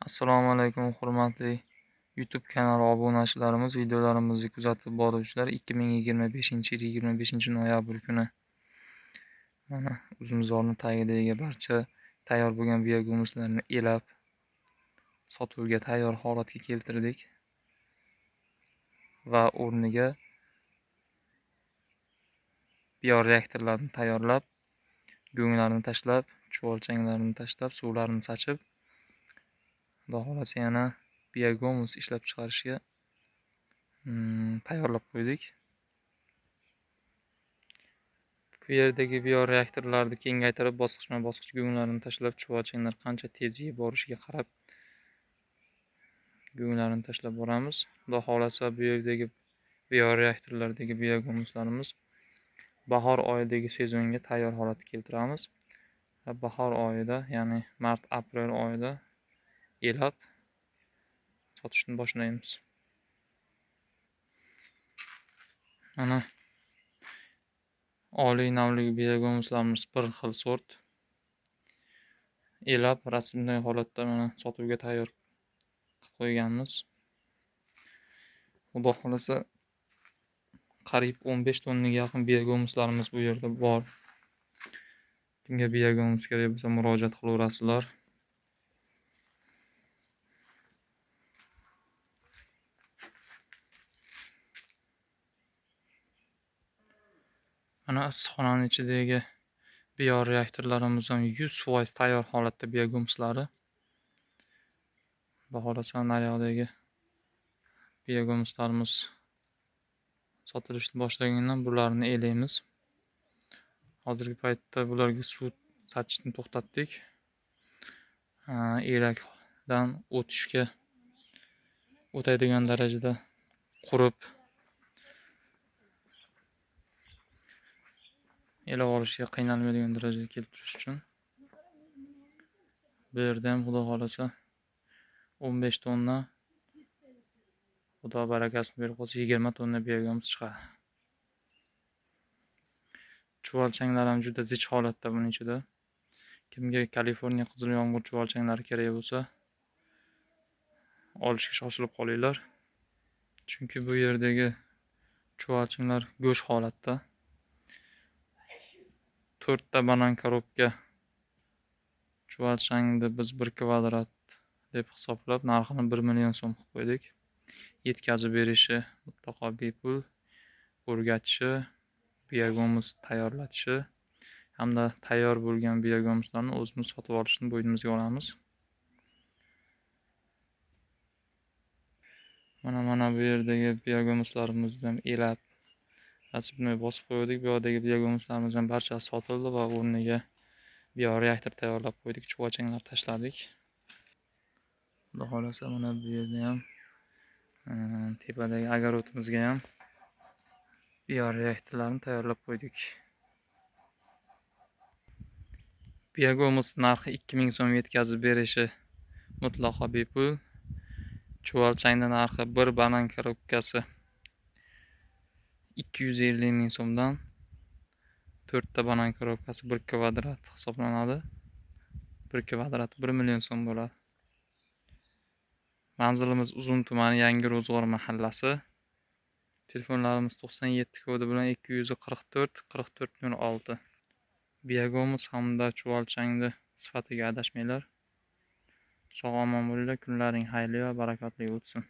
Assalomu alaykum hurmatli YouTube kanali obunachilarimiz, videolarimizni kuzatib boruvchilar. 2025-yil 25-noyabr kuni mana uzumzorni tagidagi barcha tayyor bo'lgan biogomuslarni elab sotuvga tayyor holatga keltirdik va o'rniga bioreaktorlarni tayyorlab, go'nglarni tashlab, chuvalchanglarni tashlab, suvlarini sachib, xudo xolasa yana biogomus ishlab chiqarishga tayyorlab qo'ydik. Bu yerdagi bioreaktorlarni kengaytirib, bosqichma-bosqich go'nglarni tashlab, chuvalchanglar qancha tez yeb borishiga qarab go'nglarni tashlab boramiz. Xudo xolasa bu yerdagi bioreaktorlardagi biogomuslarimiz bahor oyidagi sezonga tayyor holatga keltiramiz. Va bahor oyida, ya'ni mart-aprel oyida elab sotishni boshlaymiz. Mana oliy navlik biogomuslarimiz bir xil sort. Elab rasmdagi holatda mana sotuvga tayyor qilib qo'yganmiz. Xudo xolasa qariyb 15 tonnaga yaqin biogomuslarimiz bu yerda bor. Kimga biogomus kerak bo'lsa murojaat qilaverasizlar. Mana issiqxonani ichidagi bioreaktorlarimiz ham 100% tayyor holatda biogomuslari. Xudo xolasa naryoqdagi biogomuslarimiz sotilishni boshlagandan bularni elaymiz. Hozirgi paytda bularga suv sachishni to'xtatdik. Elakdan o'tadigan darajada qurib elab olishga qiynalmaydigan darajaga keltirish uchun bu yerda ham xudo xolasa 15 tonna, xudo barakasini berib qolsa 20 tonna biogomus chiqadi. Chuvalchanglar ham juda zich holatda buning ichida. Kimga Kaliforniya qizil yomg'ir chuvalchanglari kerak bo'lsa, olishga shoshilib qolinglar. Chunki bu yerdagi chuvalchanglar go'sht holatda. 4 ta banan korobka chuvalchangni biz 1 kvadrat deb hisoblab narxini 1 million so'm qilib qo'ydik. Yetkazib berishi mutlaqo bepul, o'rgatishi, biogomus tayyorlatishi hamda tayyor bo'lgan biogomuslarni o'zimiz sotib olishni bo'ynimizga olamiz. Mana bu yerdagi biogomuslarimizni ham elab rasmni bosib qo'ydik. Bu yerdagi biogomuslarimiz ham barchasi sotildi va o'rniga bioreaktor tayyorlab qo'ydik, chuvalchanglar tashladik. Xudo xolasa mana bu yerda ham tepadagi agarodimizga ham bioreaktorlarni tayyorlab qo'ydik. Biogomus narxi 2000 so'm yetkazib berishi mutlaqo bepul. Chuvalchangni narxi 1 banan korobkasi 250 ming so'mdan 4 ta banan korobkasi 1 kvadrat hisoblanadi. 1 kvadrat 1 million so'm bo'ladi. Manzilimiz Uzun tumani Yangi Ro'zg'or mahallasi. Telefonlarimiz 97 kodi bilan 244 4406. Biogomus hamda chuvalchangni sifatiga adashmanglar. Sog' omon bo'linglar. Kunlaring xayrli va barakatli o'tsin.